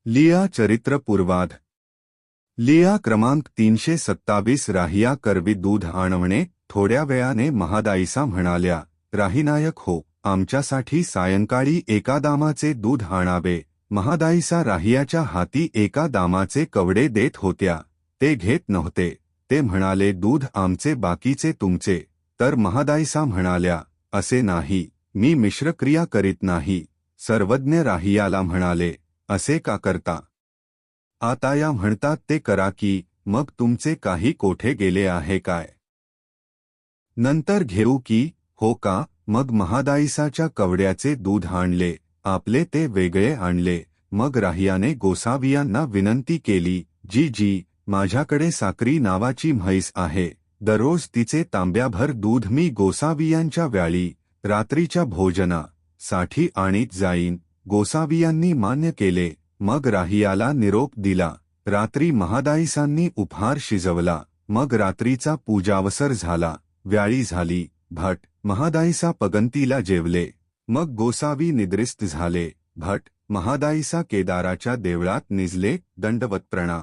लिया चरित्र पूर्वाध लिया क्रमांक 327 राहिया करवी दूध आणवणे. थोड्या वेळाने महादाईसा म्हणाल्या, राहीनायक हो, आमच्यासाठी सायंकाळी एका दामाचे दूध आणावे. महादाईसा राहियाच्या हाती एका दामाचे कवडे देत होत्या. ते घेत नव्हते. ते म्हणाले, दूध आमचे बाकीचे तुमचे. तर महादाईसा म्हणाल्या, असे नाही, मी मिश्रक्रिया करीत नाही. सर्वज्ञ राहियाला म्हणाले, असे का करता? आता या म्हणतात ते करा की, मग तुमचे काही कोठे गेले आहे काय? नंतर घेऊ की? हो का? मग महादाईसाच्या कवड्याचे दूध आणले, आपले ते वेगळे आणले. मग राहियाने गोसावियांना विनंती केली, जी, माझ्याकडे साक्री नावाची म्हैस आहे. दररोज तिचे तांब्याभर दूध मी गोसावियांच्या व्याळी रात्रीच्या भोजना साठी आणीत जाईन. गोसावियांनी मान्य केले. मग राहियाला निरोप दिला. रात्री महादाईसांनी उपहार शिजवला. मग रात्रीचा पूजावसर झाला. व्याळी झाली. भट महादाईसा पगंतीला जेवले. मग गोसावी निद्रिस्त झाले. भट महादाईसा केदाराच्या देवळात निजले. दंडवत प्रणाम.